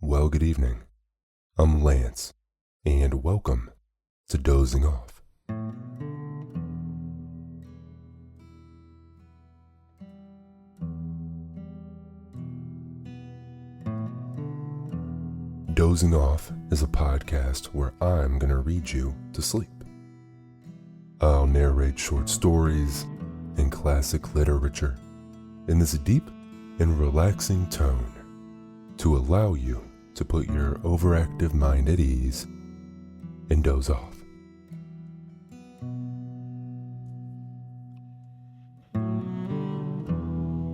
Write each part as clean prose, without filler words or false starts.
Well, good evening. I'm Lance, and welcome to Dozing Off. Dozing Off is a podcast where I'm going to read you to sleep. I'll narrate short stories and classic literature in this deep and relaxing tone to allow you to put your overactive mind at ease and doze off.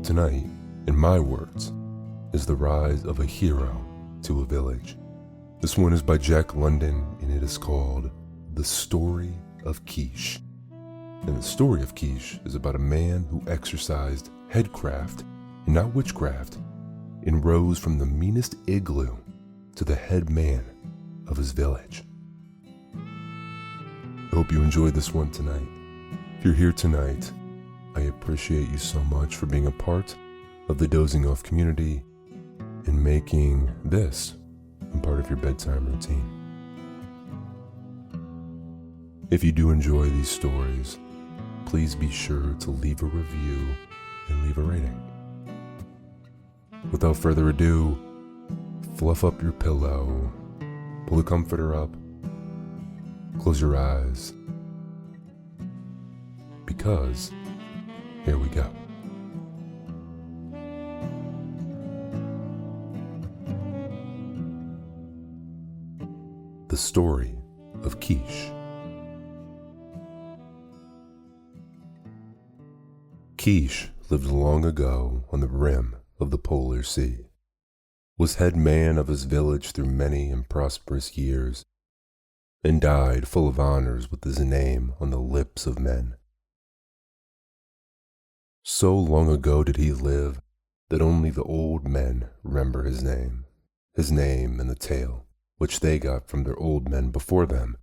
Tonight, in my words, is the rise of a hero to a village. This one is by Jack London, and it is called The Story of Keesh. And the story of Keesh is about a man who exercised headcraft and not witchcraft and rose from the meanest igloo to the head man of his village. I hope you enjoyed this one tonight. If you're here tonight, I appreciate you so much for being a part of the Dozing Off community and making this a part of your bedtime routine. If you do enjoy these stories, please be sure to leave a review and leave a rating. Without further ado, fluff up your pillow, pull the comforter up, close your eyes, because here we go. The Story of Keesh. Keesh lived long ago on the rim of the polar sea, was head man of his village through many and prosperous years, and died full of honors with his name on the lips of men. So long ago did he live that only the old men remember his name and the tale which they got from their old men before them,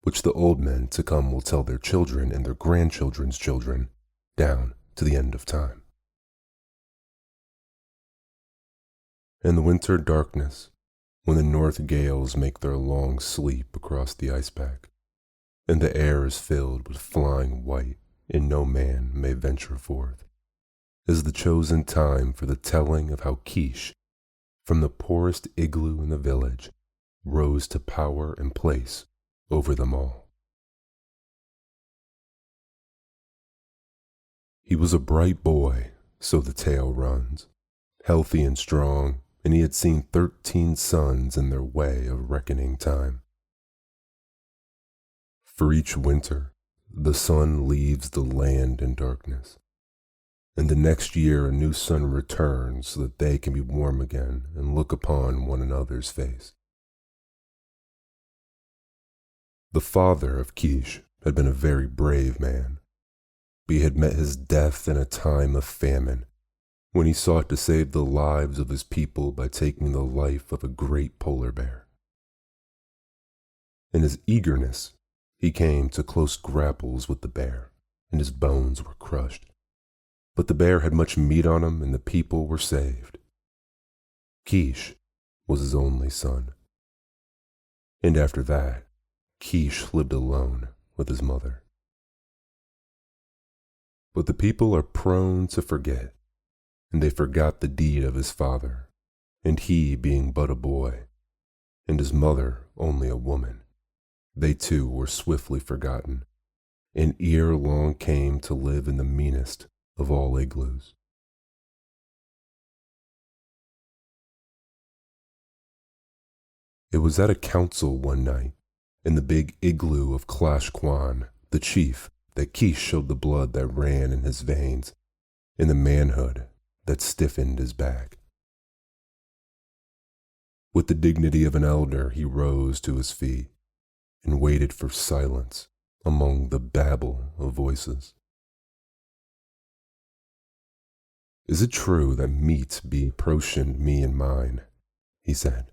which the old men to come will tell their children and their grandchildren's children, down to the end of time. In the winter darkness, when the north gales make their long sleep across the ice pack, and the air is filled with flying white, and no man may venture forth, is the chosen time for the telling of how Keesh, from the poorest igloo in the village, rose to power and place over them all. He was a bright boy, so the tale runs, healthy and strong, and he had seen 13 suns in their way of reckoning time. For each winter, the sun leaves the land in darkness, and the next year a new sun returns so that they can be warm again and look upon one another's face. The father of Keesh had been a very brave man, but he had met his death in a time of famine, when he sought to save the lives of his people by taking the life of a great polar bear. In his eagerness, he came to close grapples with the bear, and his bones were crushed. But the bear had much meat on him, and the people were saved. Keesh was his only son. And after that, Keesh lived alone with his mother. But the people are prone to forget, and they forgot the deed of his father, and he being but a boy, and his mother only a woman, they too were swiftly forgotten, and ere long came to live in the meanest of all igloos. It was at a council one night, in the big igloo of Clash Kwan, the chief, that Keesh showed the blood that ran in his veins, and the manhood that stiffened his back. With the dignity of an elder, he rose to his feet and waited for silence among the babble of voices. "Is it true that meat be approaching me and mine?" he said.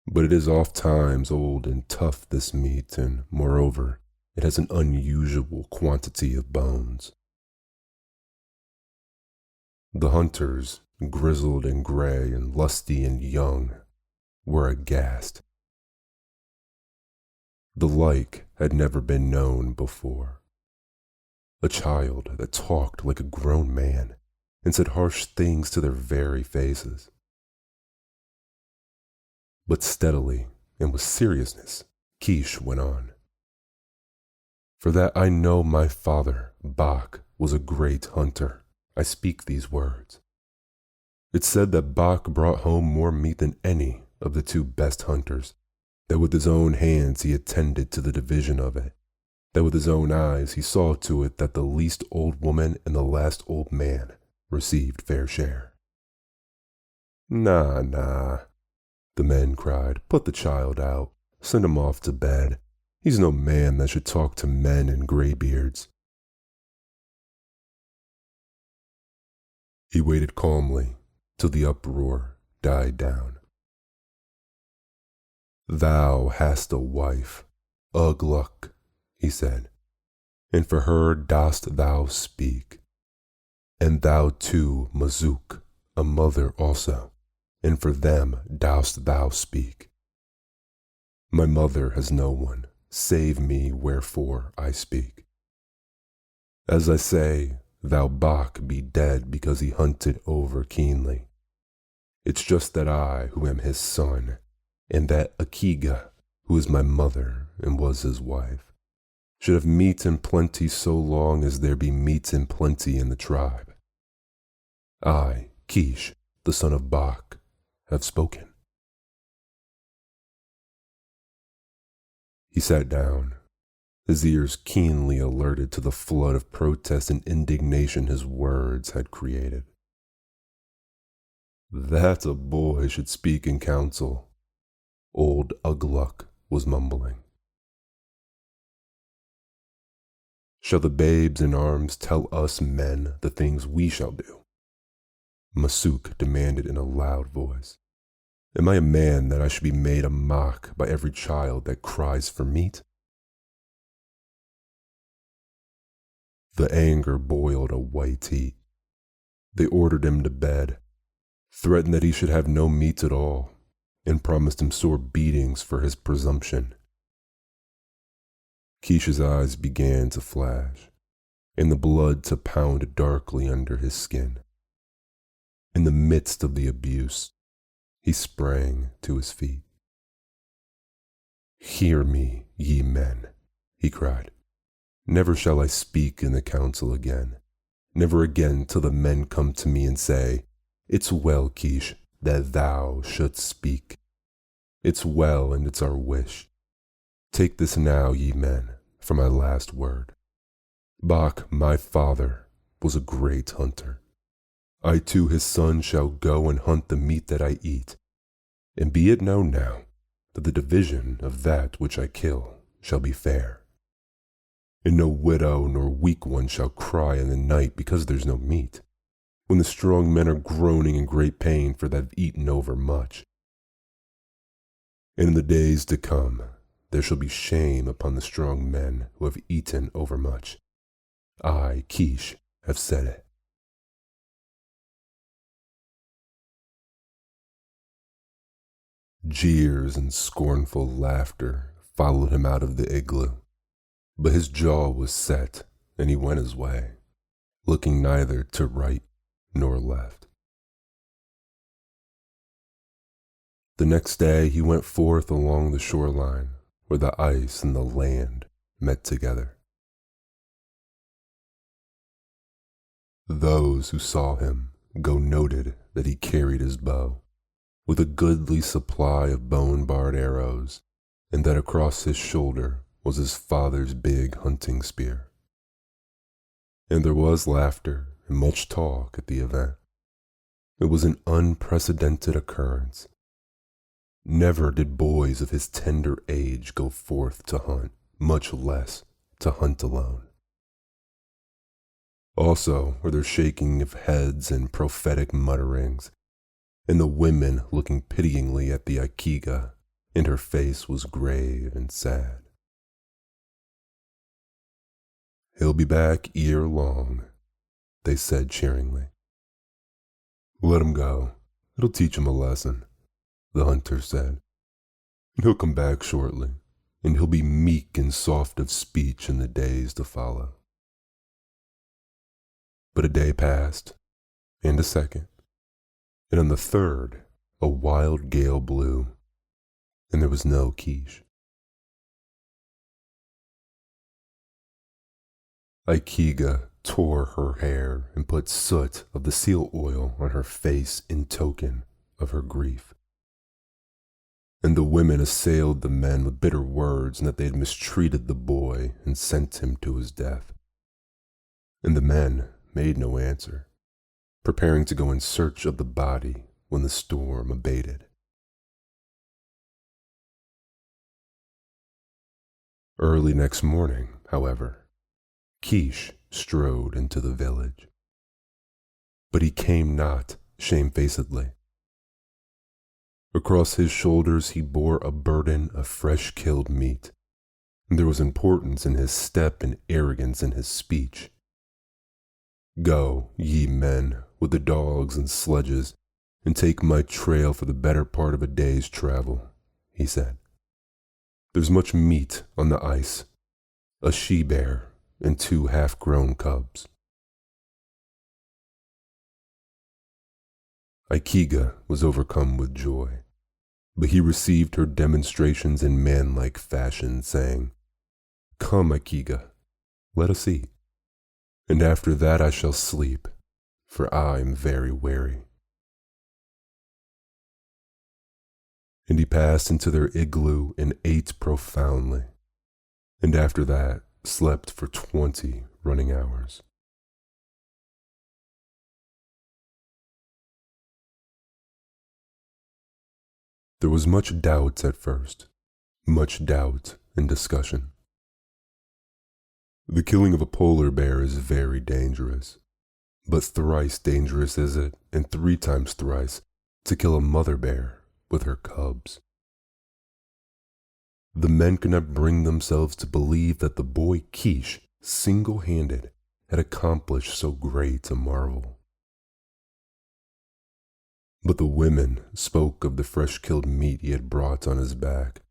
"But it is oft times old and tough, this meat, and moreover, it has an unusual quantity of bones." The hunters, grizzled and gray and lusty and young, were aghast. The like had never been known before. A child that talked like a grown man and said harsh things to their very faces. But steadily and with seriousness, Keesh went on. For that I know my father, Bach, was a great hunter, I speak these words. It's said that Bach brought home more meat than any of the two best hunters, that with his own hands he attended to the division of it, that with his own eyes he saw to it that the least old woman and the last old man received fair share. Nah, the men cried, put the child out, send him off to bed. He's no man that should talk to men in graybeards. He waited calmly till the uproar died down. Thou hast a wife, Ugluck, he said, and for her dost thou speak. And thou too, Mazook, a mother also, and for them dost thou speak. My mother has no one, save me, wherefore I speak. As I say, thou Bach be dead because he hunted over keenly. It's just that I, who am his son, and that Akiga, who is my mother and was his wife, should have meat in plenty so long as there be meat in plenty in the tribe. I, Keesh, the son of Bach, have spoken. He sat down, his ears keenly alerted to the flood of protest and indignation his words had created. That a boy should speak in council, old Ugluck was mumbling. Shall the babes in arms tell us men the things we shall do? Masook demanded in a loud voice. Am I a man that I should be made a mock by every child that cries for meat? The anger boiled a white heat. They ordered him to bed, threatened that he should have no meat at all, and promised him sore beatings for his presumption. Keesh's eyes began to flash, and the blood to pound darkly under his skin. In the midst of the abuse, he sprang to his feet. Hear me, ye men, he cried. Never shall I speak in the council again, never again till the men come to me and say, It's well, Keesh, that thou shouldst speak. It's well, and it's our wish. Take this now, ye men, for my last word. Bach, my father, was a great hunter. I too, his son, shall go and hunt the meat that I eat. And be it known now that the division of that which I kill shall be fair. And no widow nor weak one shall cry in the night because there's no meat, when the strong men are groaning in great pain for they've eaten over much. And in the days to come, there shall be shame upon the strong men who have eaten overmuch. I, Keesh, have said it. Jeers and scornful laughter followed him out of the igloo, but his jaw was set, and he went his way, looking neither to right nor left. The next day he went forth along the shoreline, where the ice and the land met together. Those who saw him go noted that he carried his bow, with a goodly supply of bone-barred arrows, and that across his shoulder was his father's big hunting spear. And there was laughter and much talk at the event. It was an unprecedented occurrence. Never did boys of his tender age go forth to hunt, much less to hunt alone. Also were there shaking of heads and prophetic mutterings, and the women looking pityingly at the Akiga, and her face was grave and sad. He'll be back ere long, they said cheeringly. Let him go. It'll teach him a lesson. the hunter said. He'll come back shortly, and he'll be meek and soft of speech in the days to follow. But a day passed, and a second, and on the third a wild gale blew, and there was no Keesh. Ikega tore her hair and put soot of the seal oil on her face in token of her grief. And the women assailed the men with bitter words and that they had mistreated the boy and sent him to his death. And the men made no answer, preparing to go in search of the body when the storm abated. Early next morning, however, Keesh strode into the village. But he came not shamefacedly. Across his shoulders he bore a burden of fresh-killed meat, and there was importance in his step and arrogance in his speech. Go, ye men, with the dogs and sledges, and take my trail for the better part of a day's travel, he said. There's much meat on the ice, a she-bear and 2 half-grown cubs. Ikega was overcome with joy, but he received her demonstrations in manlike fashion, saying, Come, Ikega, let us eat, and after that I shall sleep, for I am very weary. And he passed into their igloo and ate profoundly, and after that slept for 20 running hours. There was much doubt at first, much doubt and discussion. The killing of a polar bear is very dangerous, but thrice dangerous is it, and 3 times thrice, to kill a mother bear with her cubs. The men could not bring themselves to believe that the boy Keesh, single-handed, had accomplished so great a marvel. But the women spoke of the fresh-killed meat he had brought on his back,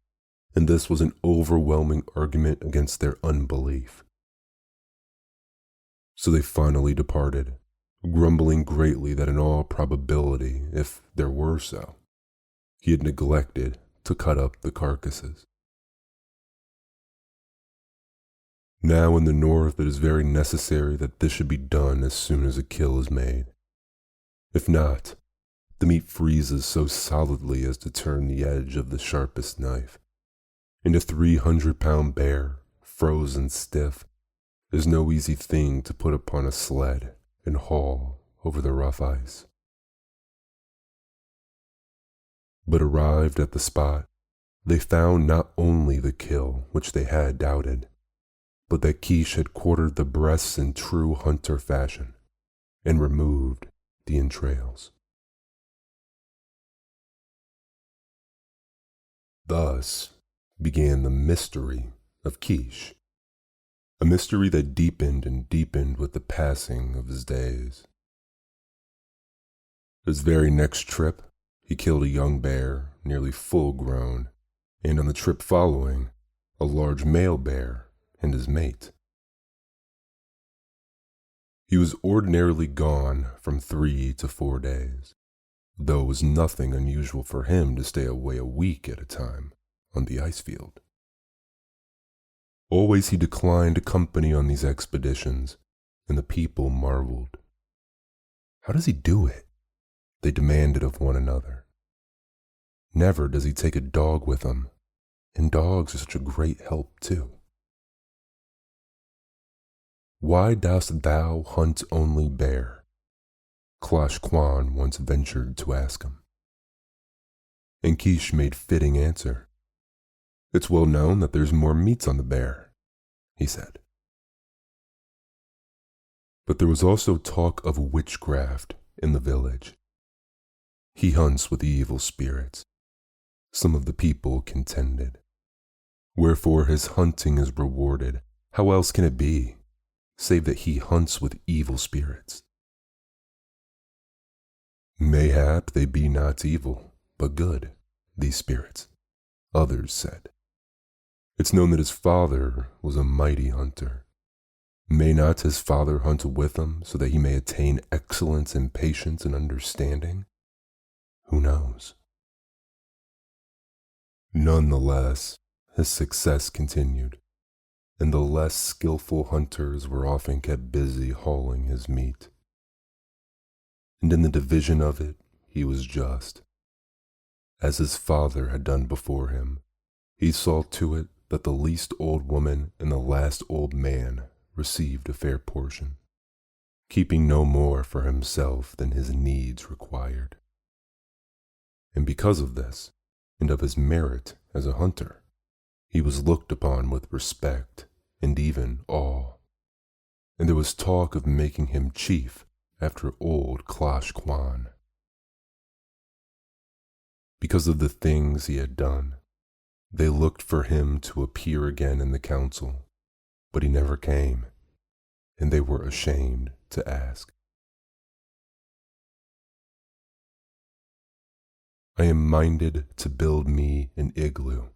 and this was an overwhelming argument against their unbelief. So they finally departed, grumbling greatly that in all probability, if there were so, he had neglected to cut up the carcasses. Now in the north it is very necessary that this should be done as soon as a kill is made. If not, the meat freezes so solidly as to turn the edge of the sharpest knife, and a 300-pound bear, frozen stiff, is no easy thing to put upon a sled and haul over the rough ice. But arrived at the spot, they found not only the kill which they had doubted, but that Keesh had quartered the breasts in true hunter fashion and removed the entrails. Thus began the mystery of Keesh, a mystery that deepened and deepened with the passing of his days. His very next trip, he killed a young bear, nearly full grown, and on the trip following, a large male bear and his mate. He was ordinarily gone from 3 to 4 days, though it was nothing unusual for him to stay away a week at a time on the ice field. Always he declined company on these expeditions, and the people marveled. How does he do it? They demanded of one another. Never does he take a dog with him, and dogs are such a great help too. Why dost thou hunt only bear? Clash Kwan once ventured to ask him. And Keesh made fitting answer. It's well known that there's more meat on the bear, he said. But there was also talk of witchcraft in the village. He hunts with evil spirits, some of the people contended. Wherefore his hunting is rewarded. How else can it be, save that he hunts with evil spirits? Mayhap they be not evil, but good, these spirits, others said. It's known that his father was a mighty hunter. May not his father hunt with him so that he may attain excellence in patience and understanding? Who knows? Nonetheless, his success continued, and the less skillful hunters were often kept busy hauling his meat. And in the division of it, he was just. As his father had done before him, he saw to it that the least old woman and the last old man received a fair portion, keeping no more for himself than his needs required. And because of this, and of his merit as a hunter, he was looked upon with respect and even awe, and there was talk of making him chief after old Clash Quan. Because of the things he had done, they looked for him to appear again in the council, but he never came, and they were ashamed to ask. I am minded to build me an igloo,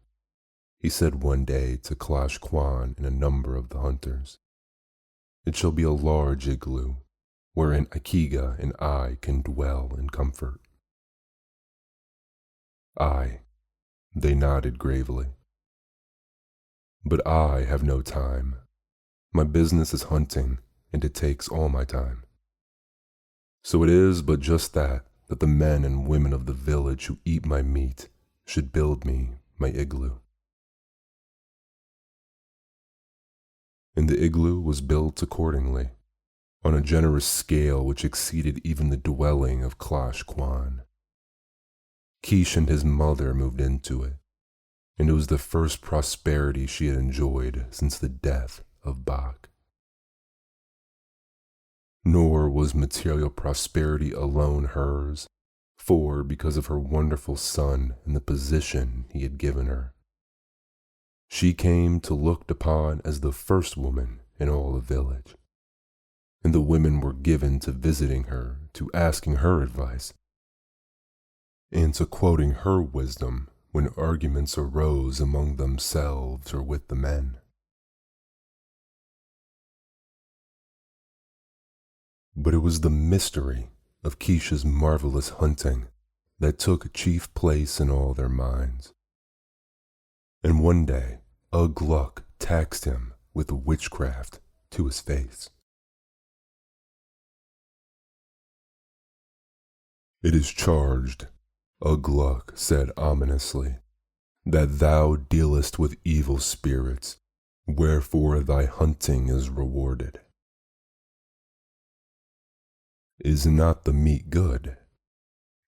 he said one day to Clash Quan and a number of the hunters. It shall be a large igloo, wherein Akiga and I can dwell in comfort. Aye, they nodded gravely. But I have no time. My business is hunting, and it takes all my time. So it is but just that the men and women of the village who eat my meat should build me my igloo. And the igloo was built accordingly, on a generous scale which exceeded even the dwelling of Clash Quan. Keesh and his mother moved into it, and it was the first prosperity she had enjoyed since the death of Bach. Nor was material prosperity alone hers, for because of her wonderful son and the position he had given her, she came to looked upon as the first woman in all the village, and the women were given to visiting her, to asking her advice, and to quoting her wisdom when arguments arose among themselves or with the men. But it was the mystery of Keesh's marvelous hunting that took chief place in all their minds. And one day, Ugg Luck taxed him with witchcraft to his face. It is charged, Ugg Luck said ominously, that thou dealest with evil spirits, wherefore thy hunting is rewarded. Is not the meat good?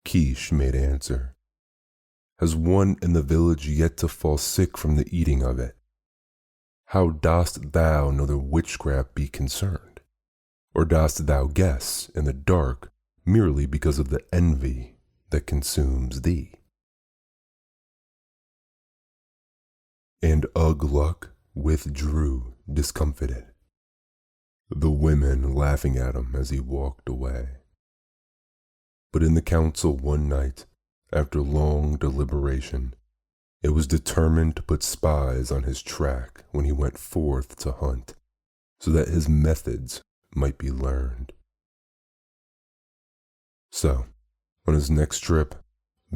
Keesh made answer. Has one in the village yet to fall sick from the eating of it? How dost thou know the witchcraft be concerned? Or dost thou guess in the dark merely because of the envy that consumes thee? And Ugg Luck withdrew discomfited, the women laughing at him as he walked away. But in the council one night, after long deliberation, it was determined to put spies on his track when he went forth to hunt, so that his methods might be learned. So, on his next trip,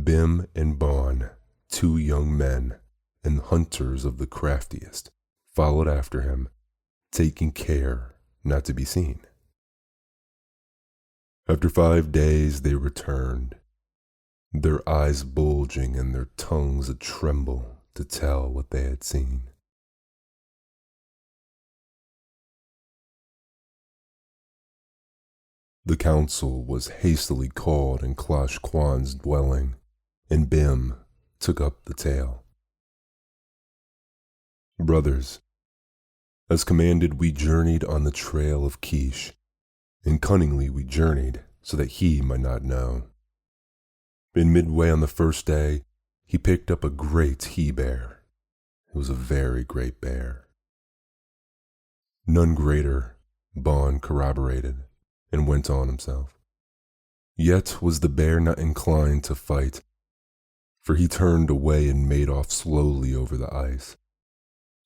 Bim and Bon, two young men and hunters of the craftiest, followed after him, taking care not to be seen. After 5 days they returned, their eyes bulging and their tongues a-tremble to tell what they had seen. The council was hastily called in Clash Quan's dwelling, and Bim took up the tale. Brothers, as commanded we journeyed on the trail of Keesh, and cunningly we journeyed so that he might not know. In midway on the first day, he picked up a great he-bear. It was a very great bear. None greater, Bon corroborated, and went on himself. Yet was the bear not inclined to fight. for he turned away and made off slowly over the ice.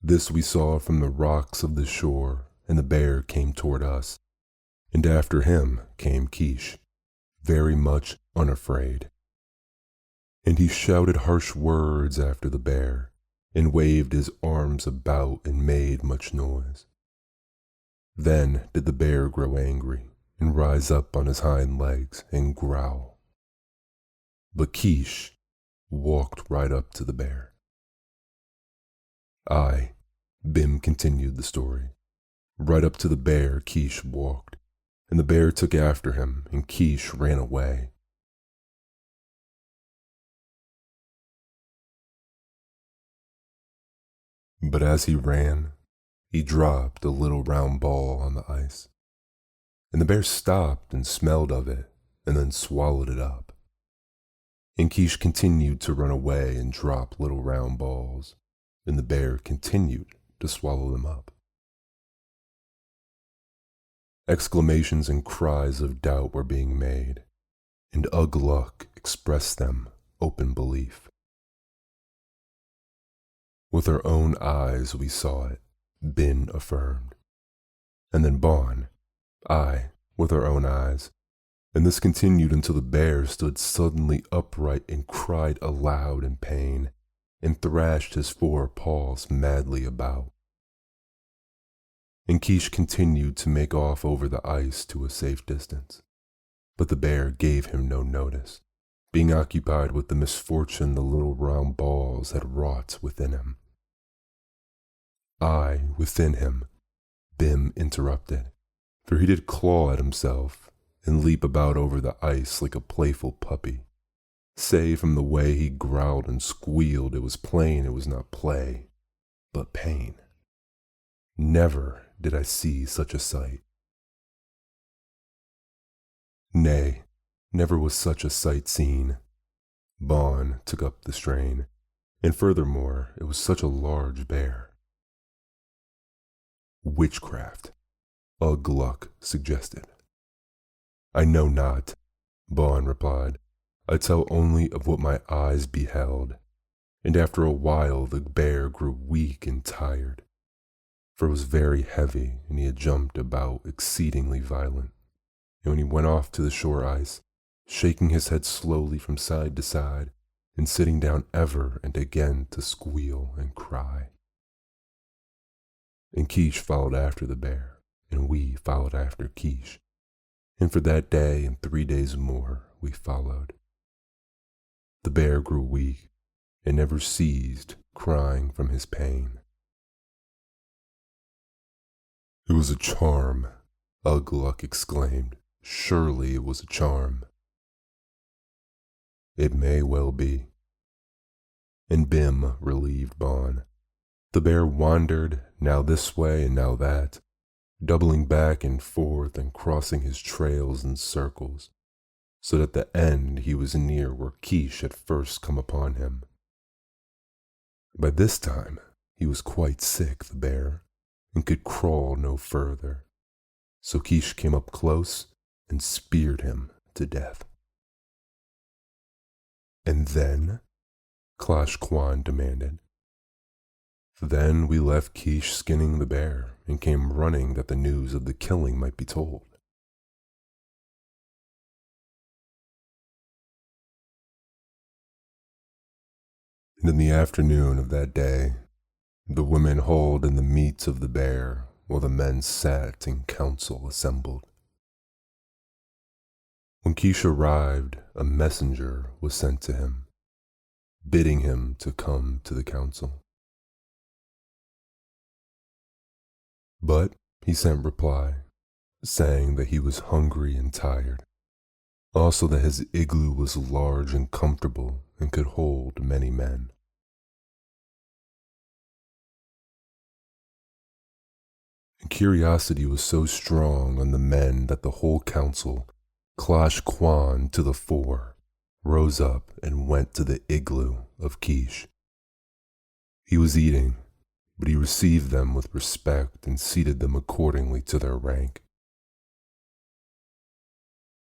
This we saw from the rocks of the shore, and the bear came toward us, and after him came Keesh, very much unafraid. And he shouted harsh words after the bear, and waved his arms about and made much noise. Then did the bear grow angry, and rise up on his hind legs and growl. But Keesh walked right up to the bear. Bim continued the story. Right up to the bear Keesh walked, and the bear took after him, and Keesh ran away. But as he ran, he dropped a little round ball on the ice, and the bear stopped and smelled of it, and then swallowed it up. And Keesh continued to run away and drop little round balls, and the bear continued to swallow them up. Exclamations and cries of doubt were being made, and Ugg Luck expressed them open belief. With our own eyes we saw it, Bin affirmed. And then Bon, with our own eyes, and this continued until the bear stood suddenly upright and cried aloud in pain, and thrashed his 4 paws madly about. And Keesh continued to make off over the ice to a safe distance, but the bear gave him no notice, being occupied with the misfortune the little round balls had wrought within him. Within him, Bim interrupted, for he did claw at himself and leap about over the ice like a playful puppy. Say, from the way he growled and squealed, it was plain it was not play, but pain. Never did I see such a sight. Nay, never was such a sight seen. Bon took up the strain, and furthermore, it was such a large bear. Witchcraft, Ugg Luck suggested. I know not, Bon replied. I tell only of what my eyes beheld, and after a while the bear grew weak and tired, for it was very heavy, and he had jumped about exceedingly violent. And when he went off to the shore ice, shaking his head slowly from side to side, and sitting down ever and again to squeal and cry. And Keesh followed after the bear, and we followed after Keesh, and for that day and 3 days more we followed. The bear grew weak, and never ceased crying from his pain. It was a charm, Ugg Luck exclaimed. Surely it was a charm. It may well be. And Bim relieved Bon. The bear wandered, now this way and now that, doubling back and forth and crossing his trails in circles, so that at the end he was near where Keesh had first come upon him. By this time he was quite sick, the bear, and could crawl no further, so Keesh came up close and speared him to death. And then? Clash Quan demanded. Then we left Keesh skinning the bear and came running that the news of the killing might be told. And in the afternoon of that day, the women hauled in the meat of the bear, while the men sat in council assembled. When Keesh arrived, a messenger was sent to him, bidding him to come to the council. But he sent reply, saying that he was hungry and tired, also that his igloo was large and comfortable and could hold many men. And curiosity was so strong on the men that the whole council, Clash Quan to the fore, rose up and went to the igloo of Keesh. He was eating, but he received them with respect and seated them accordingly to their rank.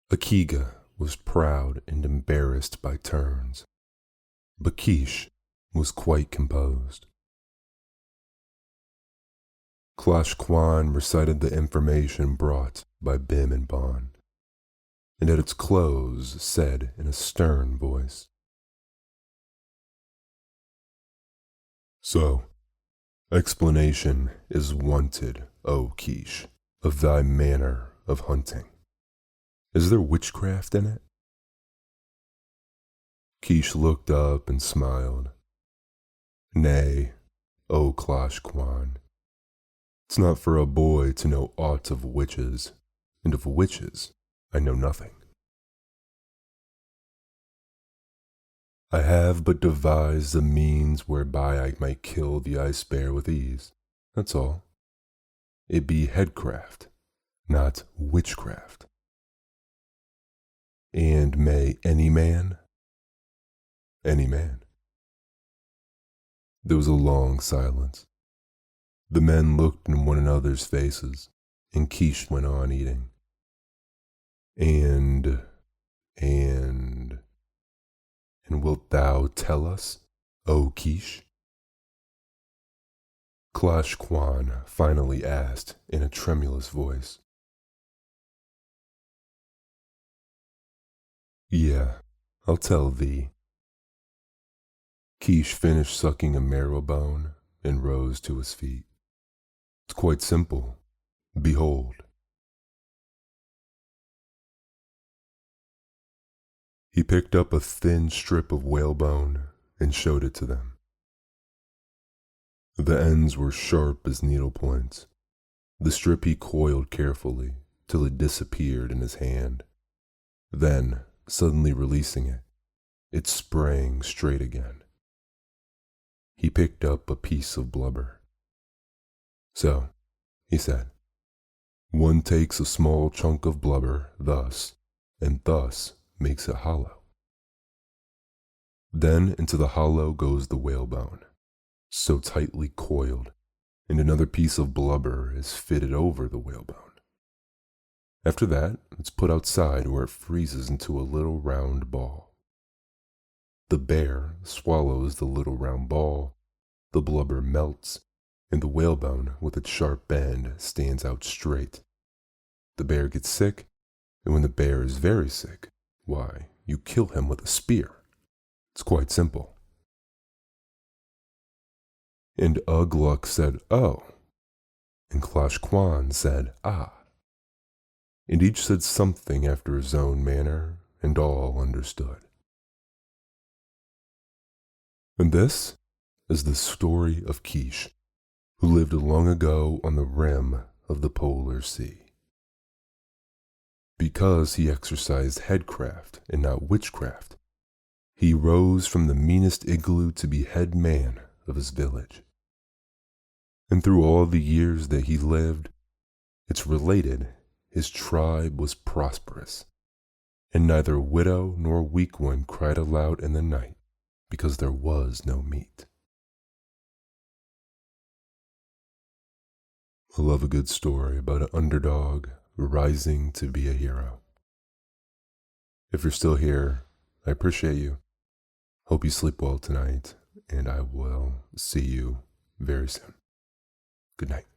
Akiga was proud and embarrassed by turns. But Keesh was quite composed. Clash Kwan recited the information brought by Bim and Bon, and at its close said in a stern voice, "So, explanation is wanted, O Keesh, of thy manner of hunting. Is there witchcraft in it?" Keesh looked up and smiled. "Nay, O Clash Kwan, it's not for a boy to know aught of witches, and of witches I know nothing. I have but devised a means whereby I might kill the ice bear with ease, that's all. It be headcraft, not witchcraft. And may any man? Any man." There was a long silence. The men looked in one another's faces, and Keesh went on eating. And wilt thou tell us, O Keesh?" Clash Kwan finally asked in a tremulous voice. "Yeah, I'll tell thee." Keesh finished sucking a marrow bone and rose to his feet. "It's quite simple. Behold." He picked up a thin strip of whalebone and showed it to them. The ends were sharp as needle points. The strip he coiled carefully till it disappeared in his hand. Then, suddenly releasing it, it sprang straight again. He picked up a piece of blubber. "So," he said, "one takes a small chunk of blubber thus, and thus makes it hollow. Then into the hollow goes the whalebone, so tightly coiled, and another piece of blubber is fitted over the whalebone. After that, it's put outside where it freezes into a little round ball. The bear swallows the little round ball, the blubber melts, and the whalebone with its sharp bend stands out straight. The bear gets sick, and when the bear is very sick, why, you kill him with a spear. It's quite simple." And Ugg Luck said, "Oh," and Clash Kwan said, "Ah," and each said something after his own manner, and all understood. And this is the story of Keesh, who lived long ago on the rim of the polar sea. Because he exercised headcraft and not witchcraft, he rose from the meanest igloo to be head man of his village. And through all the years that he lived, it's related his tribe was prosperous, and neither widow nor weak one cried aloud in the night, because there was no meat. I love a good story about an underdog rising to be a hero. If you're still here, I appreciate you. Hope you sleep well tonight, and I will see you very soon. Good night.